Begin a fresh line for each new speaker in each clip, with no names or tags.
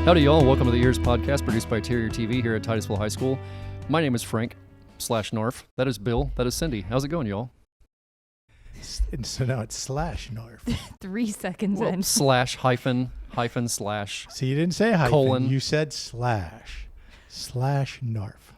Howdy, y'all, and welcome to the EEARSS Podcast, produced by Terrier TV here at Titusville High School. My name is Frank/Narf. That is Bill. That is Cindy. How's it going, y'all?
So now it's /Narf.
3 seconds in.
Slash, hyphen, slash.
So you didn't say hyphen.
Colon.
You said /Narf.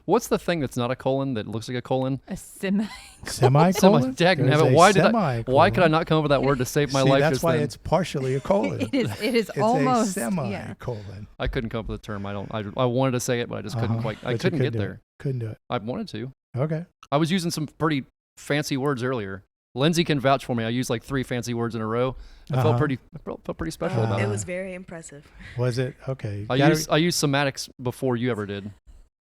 What's the thing that's not a colon that looks like a colon?
A semicolon.
Semicolon?
Dagnabbit. Why could I not come up with that word to save my life?
That's why
then?
it's partially a colon.
It is
it's
almost
a semicolon.
I couldn't come up with a term. I wanted to say it, but I just couldn't quite. I couldn't get there.
Couldn't do it.
I wanted to.
Okay.
I was using some pretty fancy words earlier. Lindsay can vouch for me. I used like 3 fancy words in a row. I felt pretty special about it.
It was very impressive.
Was it? Okay.
I used semantics before you ever did.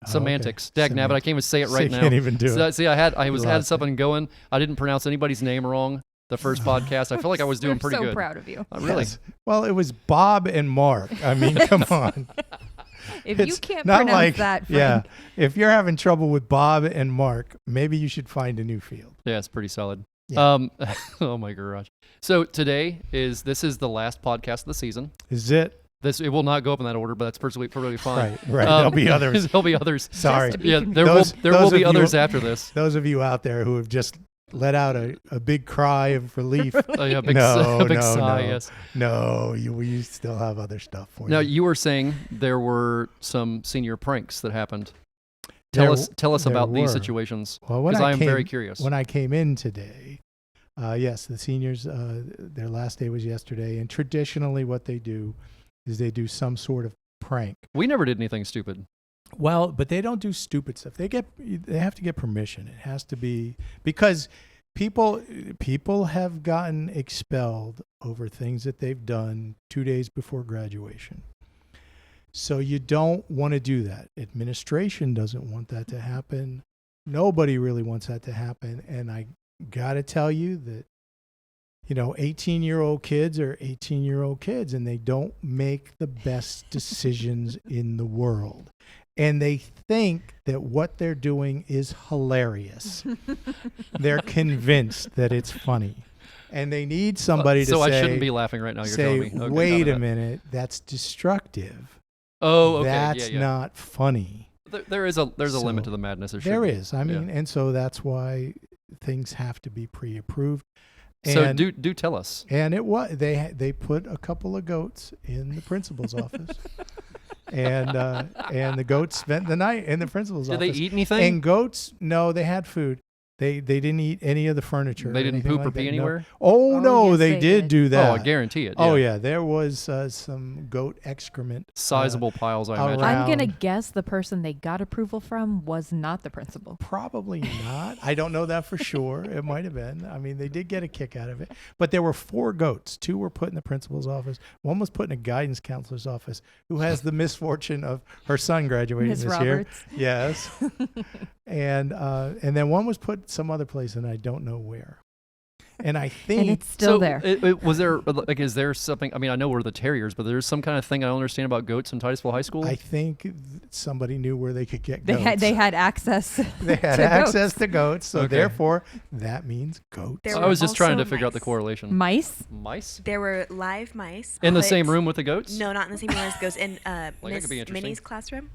Semantics.
Okay.
Dagnabbit, I can't even say it right
you
now.
Can't even do it.
See, I had something going. I didn't pronounce anybody's name wrong the first podcast. I feel like I was doing pretty good.
So proud of you.
Really?
Yes. Well, it was Bob and Mark. I mean, come on.
If
It's
you can't
not
pronounce
like,
that, Frank.
Yeah. If you're having trouble with Bob and Mark, maybe you should find a new field.
Yeah, it's pretty solid.
Yeah.
Oh my gosh. So today this is the last podcast of the season.
Is it?
It will not go up in that order, but that's perfectly fine.
Right. There'll be others.
There'll be others.
Sorry.
Yeah, there will be others after this.
Those of you out there who have just let out a big cry of relief.
Oh yeah, big
no,
sigh. Yes.
No, you still have other stuff for
Now
you.
you were saying there were some senior pranks that happened. Tell us about these situations, because I am very curious.
When I came in today, yes, the seniors, their last day was yesterday, and traditionally what they do is they do some sort of prank.
We never did anything stupid.
Well, but they don't do stupid stuff. They have to get permission. It has to be because people have gotten expelled over things that they've done 2 days before graduation. So you don't want to do that. Administration doesn't want that to happen. Nobody really wants that to happen. And I got to tell you that 18-year-old kids are 18-year-old kids, and they don't make the best decisions in the world. And they think that what they're doing is hilarious. They're convinced that it's funny. And they need somebody to say...
So I shouldn't be laughing right now, you're telling me. Okay,
wait a minute, that's destructive.
Oh, okay.
That's not funny.
There's a limit to the madness.
There is. I mean, and so that's why things have to be pre-approved.
So do tell us.
And it was they put a couple of goats in the principal's office, and the goats spent the night in the principal's office.
Did they eat anything?
And goats, no, they had food. They didn't eat any of the furniture.
They didn't poop or pee anywhere?
No. Oh no,
yes,
they did do that.
Oh, I guarantee it. Yeah.
Oh yeah, there was some goat excrement.
Sizable piles, I imagine.
I'm going to guess the person they got approval from was not the principal.
Probably not. I don't know that for sure. It might have been. I mean, they did get a kick out of it. But there were 4 goats. 2 were put in the principal's office. 1 was put in a guidance counselor's office who has the misfortune of her son graduating
Ms.
this
Roberts.
year. Yes. And then 1 was put some other place, and I don't know where. And I think...
And it's still there.
Was there, is there something... I mean, I know we're the Terriers, but there's some kind of thing I don't understand about goats in TitusvilleIlle School?
I think somebody knew where they could get goats.
They had access
They had access to goats, so therefore, that means goats.
I was just trying to figure out the correlation.
Mice?
Mice?
There were live mice.
In the same room with the goats?
No, not in the same room as goats. In
Miss
Minnie's classroom.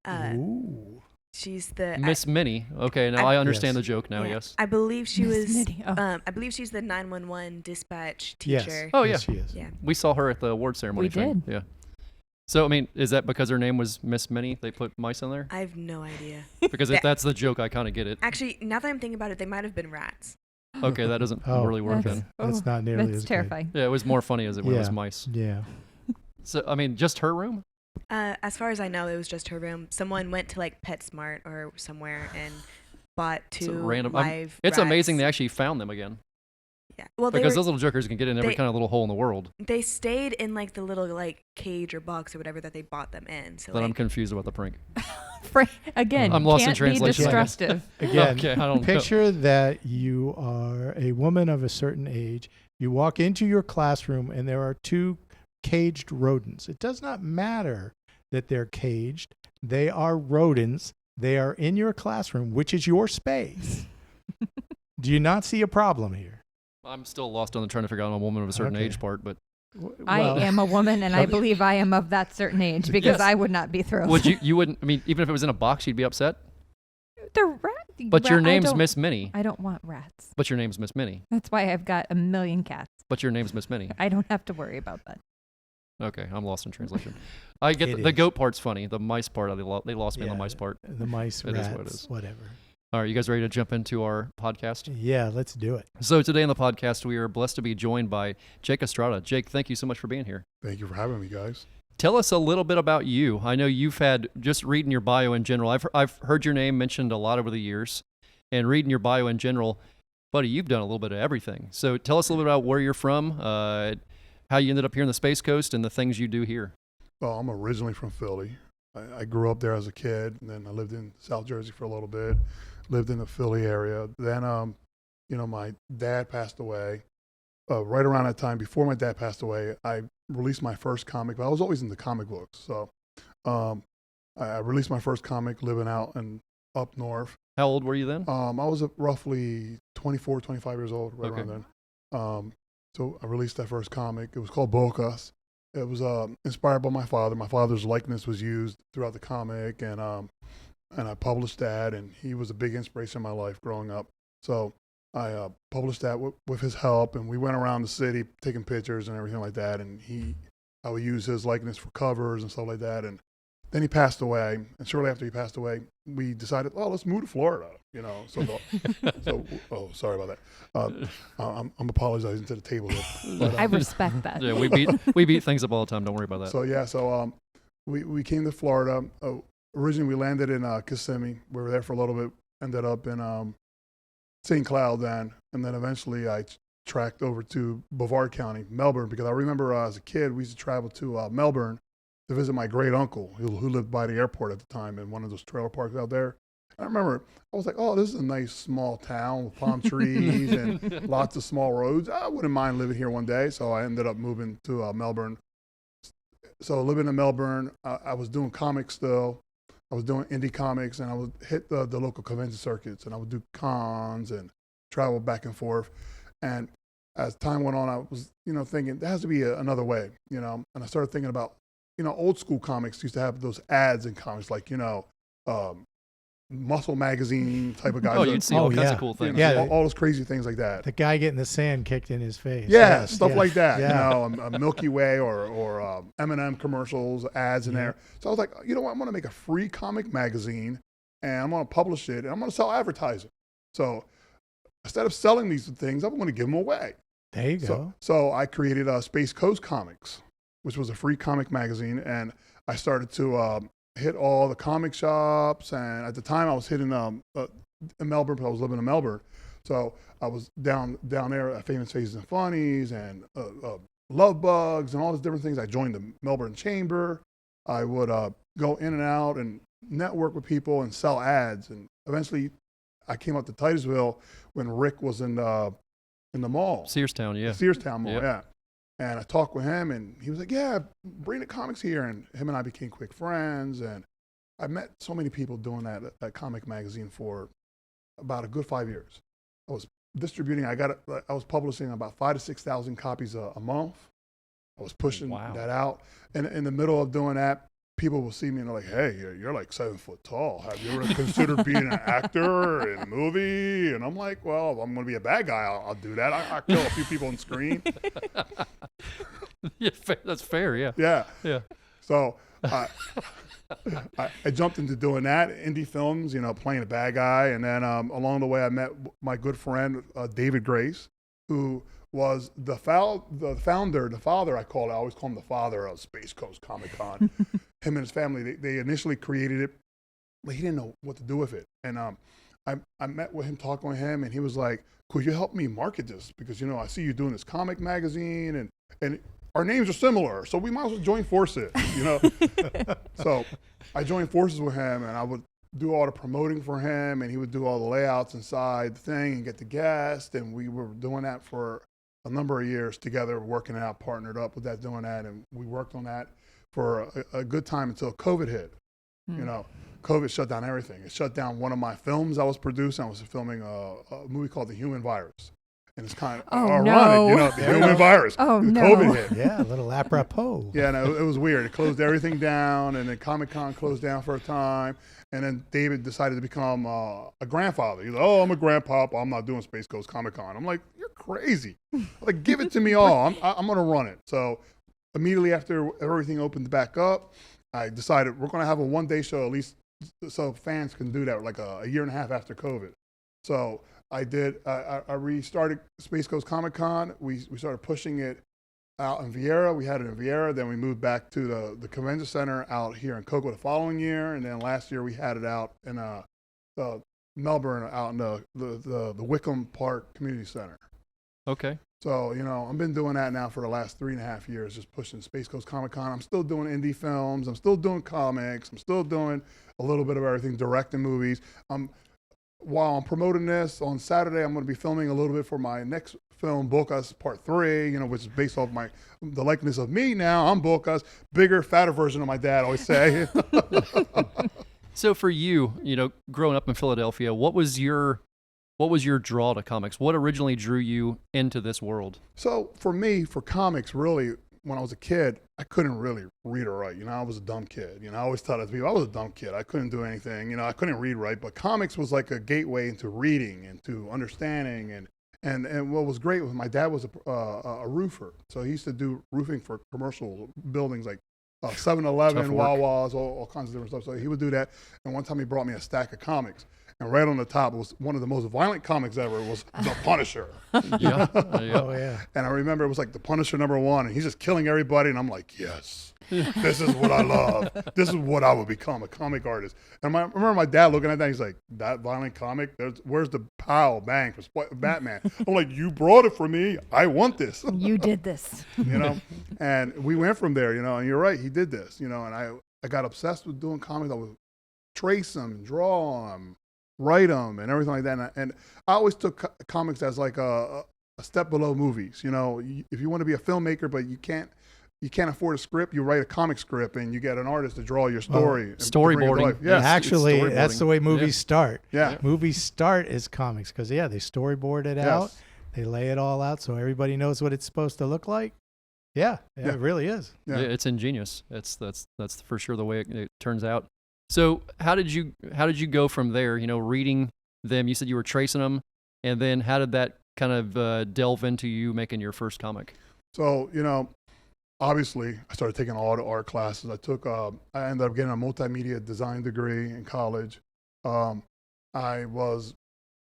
Ooh.
She's the
Miss Minnie. Okay, now I understand the joke now.
yeah.
Yes.
I believe she
Miss
was.
Minnie, oh.
I believe she's the 911 dispatch
Yes.
teacher.
Oh yeah.
Yes, she is.
Yeah.
We saw her at the award ceremony.
We did.
Yeah. So I mean, is that because her name was Miss Minnie? They put mice in there?
I have no idea.
Because if that's the joke, I kind of get it.
Actually, now that I'm thinking about it, they might have been rats.
Okay, that doesn't really work then.
That's not nearly
That's
as
terrifying.
Yeah, it was more funny as it was mice.
good. Yeah.
So I mean, just her room?
As far as I know, it was just her room. Someone went to like PetSmart or somewhere and bought 2 live
It's
rats.
amazing they actually found them again.
Yeah. Well,
Because those little jokers can get in every
they-
kind of little hole in the world.
They stayed in like the little like cage or box or whatever that they bought them in. So
Then I'm
like,
confused about the prank.
Again,
I'm lost in
can't
translation,
be
I guess.
destructive.
Again,
Okay, I don't know.
picture that you are a woman of a certain age. You walk into your classroom and there are 2 caged rodents. It does not matter that they're caged. They are rodents. They are in your classroom, which is your space. Do you not see a problem here?
I'm still lost on the trying to figure out a woman of a certain
Okay.
age part, but
I am a woman, and I believe I am of that certain age because
Yes.
I would not be thrilled.
Would you wouldn't, I mean, even if it was in a box, you'd be upset?
The rat.
But your
I
name's
don't-
Miss Minnie.
I don't want rats.
But your name's Miss Minnie.
That's why I've got a million cats.
But your name's Miss Minnie.
I don't have to worry about that.
Okay, I'm lost in translation. I get
It
the
is.
goat part's funny. The mice part, they lost me on
Yeah,
the mice part.
The mice,
It is
rats,
what it is.
whatever.
All right, you guys ready to jump into our podcast?
Yeah, let's do it.
So today on the podcast, we are blessed to be joined by Jake Estrada. Jake, thank you so much for being here.
Thank you for having me, guys.
Tell us a little bit about you. I know you've had, just reading your bio in general, I've heard your name mentioned a lot over the years, and reading your bio in general, buddy, you've done a little bit of everything. So tell us a little bit about where you're from, how you ended up here in the Space Coast, and the things you do here.
Well, I'm originally from Philly. I grew up there as a kid, and then I lived in South Jersey for a little bit, lived in the Philly area. Then, my dad passed away. Right around that time, before my dad passed away, I released my first comic. But I was always into comic books. So I released my first comic living out in up north.
How old were you then?
I was roughly 24, 25 years old, right
Okay.
around then. So I released that first comic. It was called Bocas. It was inspired by my father. My father's likeness was used throughout the comic, and I published that, and he was a big inspiration in my life growing up. So I published that with his help, and we went around the city taking pictures and everything like that, and I would use his likeness for covers and stuff like that, and then he passed away, and shortly after he passed away, we decided, let's move to Florida, oh, sorry about that. I'm apologizing to the table here. But,
I respect that.
Yeah, we beat things up all the time. Don't worry about that.
So we came to Florida. Originally, we landed in Kissimmee. We were there for a little bit. Ended up in St. Cloud then, and then eventually I tracked over to Brevard County, Melbourne, because I remember as a kid we used to travel to Melbourne to visit my great uncle who lived by the airport at the time in one of those trailer parks out there. I remember I was like, this is a nice small town with palm trees and lots of small roads. I wouldn't mind living here one day. So I ended up moving to Melbourne. So living in Melbourne, I was doing comics still. I was doing indie comics, and I would hit the local convention circuits, and I would do cons and travel back and forth. And as time went on, I was, thinking there has to be another way, and I started thinking about, old school comics used to have those ads in comics, like, Muscle Magazine type of guys.
Oh, you'd see all kinds
yeah.
of cool things.
Yeah.
all those crazy things like that.
The guy getting the sand kicked in his face.
Yeah, stuff like that.
Yeah.
A Milky Way or M&M commercials, ads in there. So I was like, you know what? I'm going to make a free comic magazine, and I'm going to publish it, and I'm going to sell advertising. So instead of selling these things, I'm going to give them away.
There you go.
So I created Space Coast Comixx, which was a free comic magazine, and I started to hit all the comic shops. And at the time, I was hitting in Melbourne, because I was living in Melbourne. So I was down there at Famous Faces and Funnies and Love Bugs and all these different things. I joined the Melbourne Chamber. I would go in and out and network with people and sell ads. And eventually, I came up to Titusville when Rick was in the mall.
Searstown, yeah.
Searstown Mall,
Yep.
yeah. And I talked with him, and he was like, yeah, bring the comics here. And him and I became quick friends. And I met so many people doing that comic magazine for about a good 5 years. I was distributing, I was publishing about 5,000 to 6,000 copies a month. I was pushing
Wow.
that out. And in the middle of doing that, people will see me and they're like, hey, you're like 7 foot tall. Have you ever considered being an actor in a movie? And I'm like, well, if I'm going to be a bad guy, I'll do that. I'll kill a few people on screen.
Yeah, that's fair, yeah.
Yeah.
Yeah.
So I jumped into doing that, indie films, playing a bad guy. And then along the way, I met my good friend, David Grace, who was the founder, the father, I always call him the father of Space Coast Comic-Con. Him and his family, they initially created it, but he didn't know what to do with it. And I met with him, talking with him, and he was like, could you help me market this? Because, I see you doing this comic magazine, and our names are similar, so we might as well join forces, So I joined forces with him, and I would do all the promoting for him, and he would do all the layouts inside the thing and get the guests, and we were doing that for a number of years together, working it out, partnered up with that, doing that, and we worked on that for a good time until COVID hit. COVID shut down everything. It shut down one of my films I was producing. I was filming a movie called The Human Virus. and it's kind of
Oh,
ironic,
no.
the human virus.
Oh,
the
no.
COVID hit.
Yeah, a little apropos.
Yeah, no, it was weird. It closed everything down, and then Comic-Con closed down for a time. And then David decided to become a grandfather. He's like, oh, I'm a grandpapa. I'm not doing Space Coast Comixx. I'm like, you're crazy. Like, give it to me all. I'm going to run it. So immediately after everything opened back up, I decided we're going to have a one-day show, at least so fans can do that, like a year and a half after COVID. So I did. I restarted Space Coast Comixx. We started pushing it out in Vieira. We had it in Vieira. Then we moved back to the convention center out here in Cocoa the following year. And then last year we had it out in Melbourne, out in the Wickham Park Community Center.
Okay.
So, I've been doing that now for the last 3.5 years, just pushing Space Coast Comixx. I'm still doing indie films. I'm still doing comics. I'm still doing a little bit of everything, directing movies. While I'm promoting this, on Saturday, I'm going to be filming a little bit for my next film, Bocas Part 3, which is based off the likeness of me now. I'm Bocas, bigger, fatter version of my dad, I always say.
So for you, growing up in Philadelphia, what was your draw to comics? What originally drew you into this world?
So for me, for comics, really, when I was a kid, I couldn't really read or write. I was a dumb kid. I always tell people I was a dumb kid. I couldn't do anything. I couldn't read, write. But comics was like a gateway into reading and to understanding. And what was great was my dad was a roofer. So he used to do roofing for commercial buildings like 7-Eleven, Wawa's, all kinds of different stuff. So he would do that. And one time he brought me a stack of comics. And right on the top was one of the most violent comics ever was The Punisher.
Yeah.
Oh, yeah.
And I remember it was like The Punisher #1, and he's just killing everybody. And I'm like, yes, this is what I love. This is what I would become, a comic artist. And I remember my dad looking at that. He's like, that violent comic? Where's the pow, bang for Batman? I'm like, you brought it for me. I want this.
You did this.
And we went from there, and you're right. He did this, and I got obsessed with doing comics. I would trace them, draw them, write them, and everything like that. And I always took comics as like a step below movies. If you want to be a filmmaker, but you can't afford a script, you write a comic script and you get an artist to draw your story.
Storyboarding.
Yes.
Actually, that's the way movies start.
Yeah.
Movies start as comics because, they storyboard it out. They lay it all out so everybody knows what it's supposed to look like. Yeah. It really is.
Yeah, it's ingenious. That's for sure the way it turns out. So how did you go from there? Reading them. You said you were tracing them, and then how did that kind of delve into you making your first comic?
So obviously, I started taking all the art classes. I ended up getting a multimedia design degree in college. I was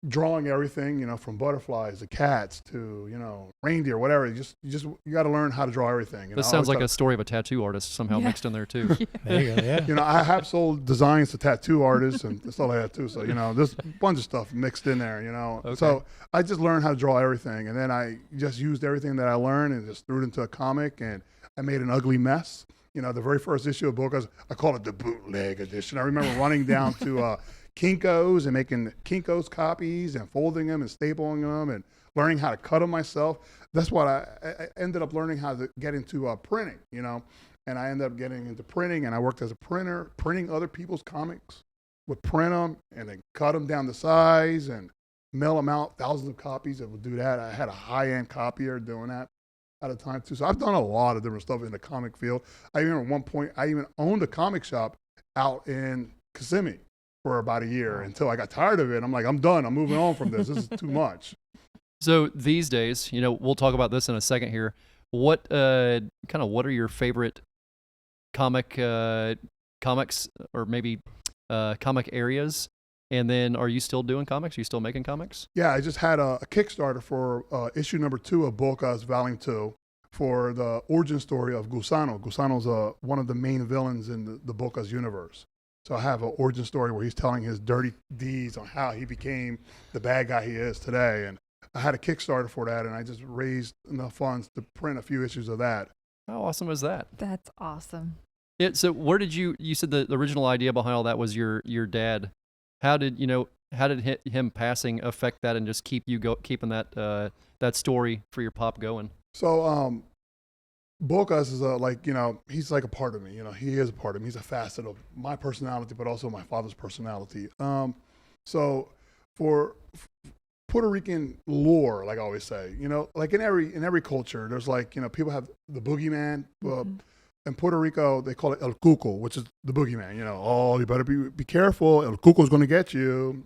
drawing everything, from butterflies to cats to, reindeer, whatever. You got to learn how to draw everything.
This sounds like a story of a tattoo artist somehow mixed in there too.
There you go, yeah.
I have sold designs to tattoo artists and that's all I had too. So, there's a bunch of stuff mixed in there,
Okay.
So I just learned how to draw everything. And then I just used everything that I learned and just threw it into a comic, and I made an ugly mess. The very first issue of Bocas, I call it the bootleg edition. I remember running down to Kinko's and making Kinko's copies and folding them and stapling them and learning how to cut them myself. That's what I ended up learning how to get into printing, and I ended up getting into printing, and I worked as a printer, printing other people's comics. Would print them and then cut them down to size and mail them out, thousands of copies that would do that. I had a high-end copier doing that at a time too. So I've done a lot of different stuff in the comic field. At one point, I even owned a comic shop out in Kissimmee for about a year until I got tired of it. I'm like, I'm done. I'm moving on from this. This is too much.
So these days, we'll talk about this in a second here. What are your favorite comics or maybe comic areas? And then are you still doing comics? Are you still making comics?
Yeah, I just had a Kickstarter for issue #2 of Bocas Volume 2 for the origin story of Gusano. Gusano's one of the main villains in the Bocas universe. So I have an origin story where he's telling his dirty deeds on how he became the bad guy he is today. And I had a Kickstarter for that, and I just raised enough funds to print a few issues of that.
How awesome is that?
That's awesome.
Yeah, so where did you said the original idea behind all that was your dad. How did him passing affect that and just keep you keeping that story for your pop going? So
Bocas is he's like a part of me. He is a part of me. He's a facet of my personality, but also my father's personality. So for Puerto Rican lore, like I always say, like in every culture, there's like, people have the boogeyman. In Puerto Rico, they call it El Cuco, which is the boogeyman. Oh, you better be careful. El Cuco's going to get you.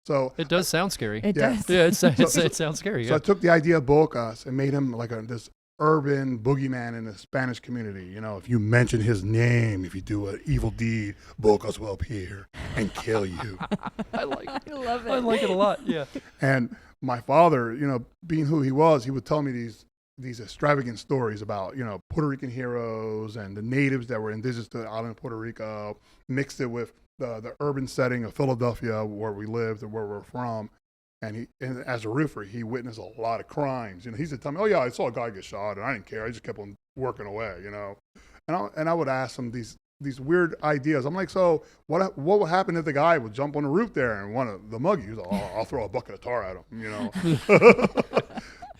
So
it does sound scary.
It does.
Yeah, it sounds scary.
So
Yeah.
I took the idea of Bocas and made him like this urban boogeyman in the Spanish community. If you mention his name, if you do an evil deed, Bocas will appear and kill you.
I like it.
I love it.
I like it a lot. Yeah.
And my father, being who he was, he would tell me these extravagant stories about, Puerto Rican heroes and the natives that were indigenous to the island of Puerto Rico, mixed it with the urban setting of Philadelphia where we lived and where we're from. And as a roofer, he witnessed a lot of crimes. He used to tell me, "Oh yeah, I saw a guy get shot, and I didn't care. I just kept on working away." And I would ask him these weird ideas. I'm like, "So what would happen if the guy would jump on the roof there and want to mug you?" He's like, "Oh, I'll throw a bucket of tar at him."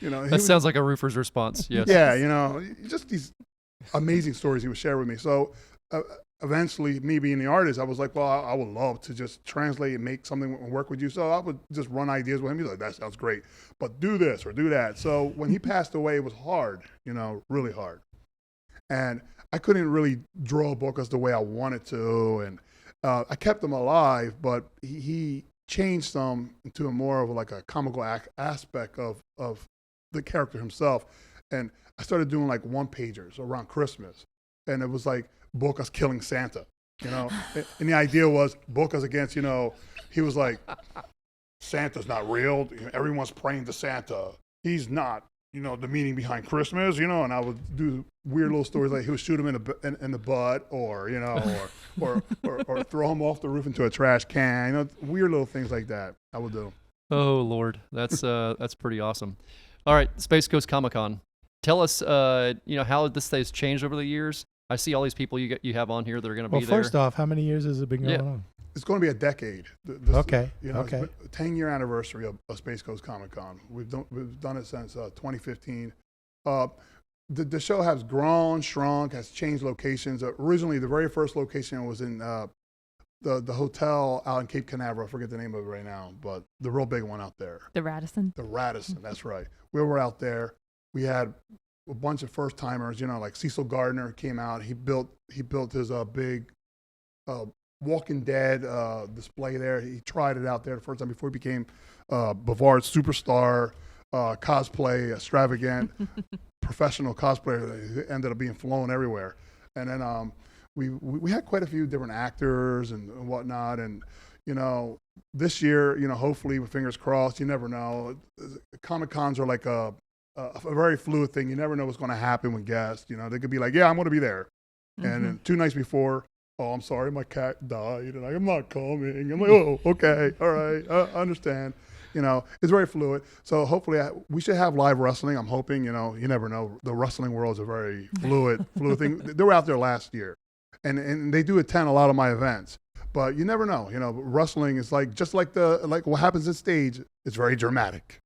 That sounds like a roofer's response. Yes.
Yeah, just these amazing stories he would share with me. So eventually, me being the artist, I was like, well, I would love to just translate and make something work with you. So I would just run ideas with him. He's like, that sounds great, but do this or do that. So when he passed away, it was hard, really hard. And I couldn't really draw Bocas the way I wanted to. And I kept him alive, but he changed some into a more of like a comical aspect of the character himself. And I started doing like one-pagers around Christmas. And it was like Bocas killing Santa, and the idea was Bocas against, he was like, Santa's not real. Everyone's praying to Santa. He's not, the meaning behind Christmas, and I would do weird little stories like he would shoot him in the butt or throw him off the roof into a trash can, weird little things like that I would do.
Oh Lord, that's pretty awesome. All right, Space Coast Comixx. Tell us, how this has changed over the years. I see all these people you have on here that are going to be there.
Well, first off, how many years has it been going on?
It's going to be a decade.
Okay.
Okay. 10-year anniversary of Space Coast Comixx. We've done it since 2015. The show has grown, shrunk, has changed locations. Originally, the very first location was in the hotel out in Cape Canaveral. I forget the name of it right now, but the real big one out there.
The Radisson.
The Radisson, that's right. We were out there. We had a bunch of first timers, like Cecil Gardner came out. He built his big Walking Dead display there. He tried it out there the first time before he became Bavard's superstar, cosplay extravagant, professional cosplayer. He ended up being flown everywhere. And then we had quite a few different actors and whatnot. And this year, hopefully with fingers crossed, you never know. Comic-Cons are like a very fluid thing. You never know what's going to happen with guests. They could be like, yeah, I'm going to be there. Mm-hmm. And then 2 nights before, oh, I'm sorry, my cat died, and I'm not coming. I'm like, oh, okay, all right, I understand. It's very fluid. So hopefully we should have live wrestling. I'm hoping, you never know. The wrestling world is a very fluid thing. They were out there last year, and they do attend a lot of my events. But you never know. Wrestling is just like what happens at stage. It's very dramatic.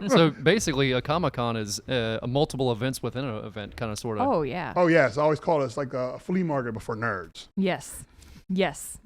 So basically, a Comic-Con is multiple events within an event, kind of, sort of.
Oh, yeah.
Oh, yes. I always call it like a flea market, but for nerds.
Yes.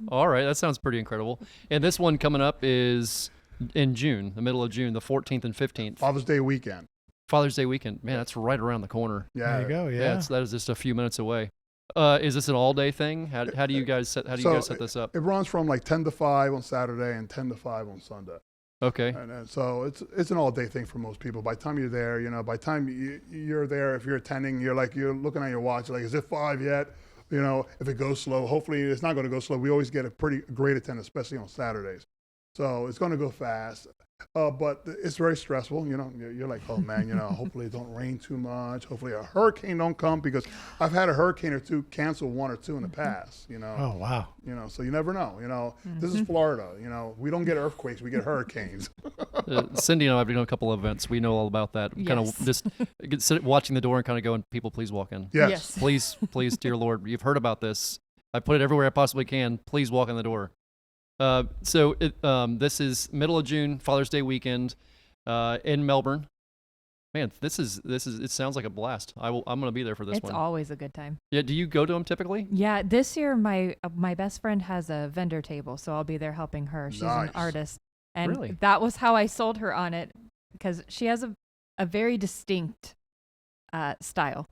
All right. That sounds pretty incredible. And this one coming up is in June, the middle of June, the 14th and 15th.
Father's Day weekend. Man, that's right around the corner.
Yeah. There you go. Yeah.
That is just a few minutes away. Is this an all-day thing? How do you guys set this up?
It runs from like 10 to 5 on Saturday and 10 to 5 on Sunday.
Okay.
And so it's an all-day thing for most people. By the time you're there, by the time you're there, if you're attending, you're looking at your watch, like, is it 5 yet? If it goes slow, hopefully it's not going to go slow. We always get a pretty great attendance, especially on Saturdays. So it's going to go fast. But it's very stressful. You're like, oh man, hopefully it don't rain too much. Hopefully a hurricane don't come, because I've had a hurricane or two cancel 1 or 2 in the past,
Oh, wow.
So you never know, This is Florida, we don't get earthquakes, we get hurricanes.
Cindy and I have done a couple of events. We know all about that.
Yes.
Kind of just watching the door and kind of going, people, please walk in.
Yes.
Please, dear Lord, you've heard about this. I put it everywhere I possibly can. Please walk in the door. This is middle of June, Father's Day weekend, in Melbourne. Man, it sounds like a blast. I'm going to be there for this one.
It's always a good time.
Yeah. Do you go to them typically?
Yeah. This year, my best friend has a vendor table, so I'll be there helping her. She's an artist. And
Really?
that was how I sold her on it, because she has a very distinct style.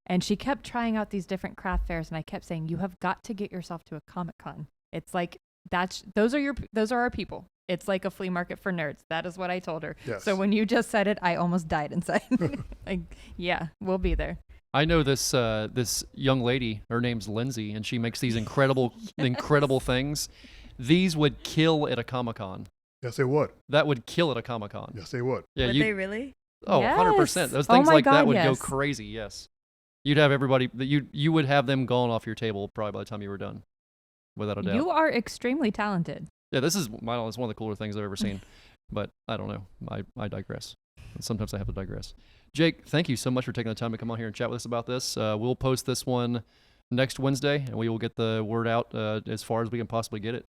And she kept trying out these different craft fairs, and I kept saying, you have got to get yourself to a Comic-Con. It's like, those are our people. It's like a flea market for nerds. That is what I told her.
Yes.
So when you just said it, I almost died inside. Like, yeah, we'll be there.
I know this this young lady. Her name's Lindsay, and she makes these incredible things. These would kill at a Comic-Con.
Yes, they would.
That would kill at a Comic-Con.
Yes, they would.
Yeah,
Would they really?
Oh,
Yes.
100%. Those
Oh
things
my
like that
God,
would go
yes.
crazy. Yes, you'd have everybody. You would have them gone off your table probably by the time you were done, without a doubt.
You are extremely talented.
Yeah, this is it's one of the cooler things I've ever seen. But I don't know. I digress. Sometimes I have to digress. Jake, thank you so much for taking the time to come on here and chat with us about this. We'll post this one next Wednesday, and we will get the word out as far as we can possibly get it.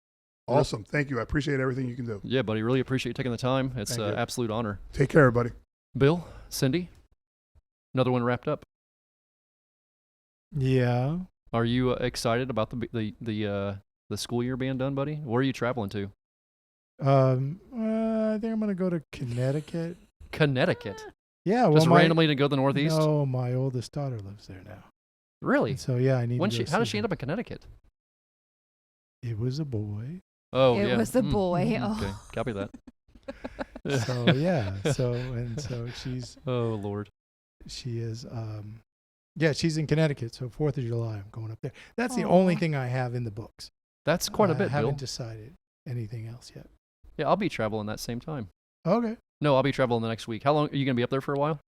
Awesome. Thank you. I appreciate everything you can do.
Yeah, buddy. Really appreciate you taking the time. It's
Thank
an
you.
absolute honor.
Take care, everybody.
Bill, Cindy, another one wrapped up.
Yeah.
Are you excited about the school year being done, buddy? Where are you traveling to?
I think I'm gonna go to Connecticut.
Connecticut.
Yeah, well,
Just randomly to go to the Northeast?
No, my oldest daughter lives there now.
Really?
And so yeah, I need.
How does she end up in Connecticut?
It was a boy.
Oh,
It
yeah.
was a boy. Oh.
Okay, copy that.
So yeah, so she's
Oh Lord.
she is yeah, she's in Connecticut. So 4th of July, I'm going up there. That's the only
Aw.
thing I have in the books.
That's quite a bit,
I haven't
Bill.
decided anything else yet.
Yeah, I'll be traveling that same time.
Okay,
No, I'll be traveling the next week. How long are you gonna be up there for a while?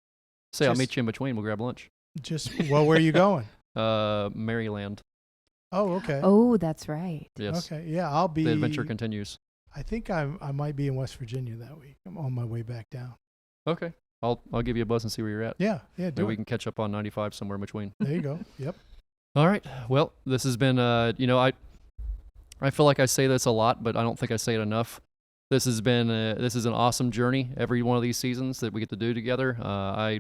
Say I'll
Just-
meet you in between. We'll grab lunch.
just well, where are you going?
Maryland.
Oh, okay.
Oh, that's right.
Yes.
Okay, yeah, I'll be.
The adventure continues.
I think I might be in West Virginia that week. I'm on my way back down.
Okay. I'll give you a buzz and see where you're at.
Yeah,
Maybe
do
we
it.
can catch up on 95 somewhere in between.
There you go. Yep.
All right. Well, this has been I feel like I say this a lot, but I don't think I say it enough. This has been this is an awesome journey every one of these seasons that we get to do together. I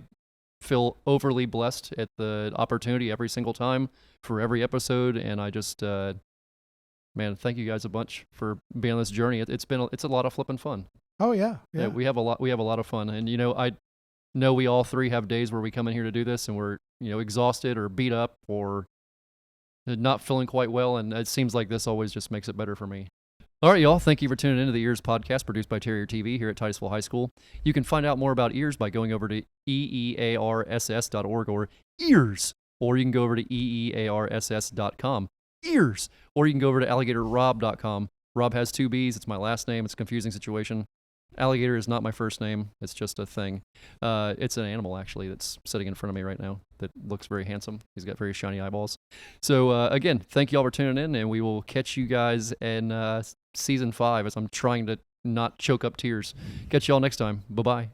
feel overly blessed at the opportunity every single time for every episode, and I just man, thank you guys a bunch for being on this journey. It's a lot of flipping fun.
Oh yeah.
Yeah, we have a lot of fun, and I know we all three have days where we come in here to do this and we're exhausted or beat up or not feeling quite well, and it seems like this always just makes it better for me. All right, y'all. Thank you for tuning into the EEARSS podcast produced by Terrier TV here at Titusville High School. You can find out more about EEARSS by going over to EEARSS.org or EEARSS, or you can go over to EEARSS.com. EEARSS, or you can go over to AlligatorRobb.com. Rob has 2 B's. It's my last name. It's a confusing situation. Alligator is not my first name. It's just a thing. It's an animal, actually, that's sitting in front of me right now that looks very handsome. He's got very shiny eyeballs. So, again, thank you all for tuning in, and we will catch you guys in Season 5 as I'm trying to not choke up tears. Catch you all next time. Bye-bye.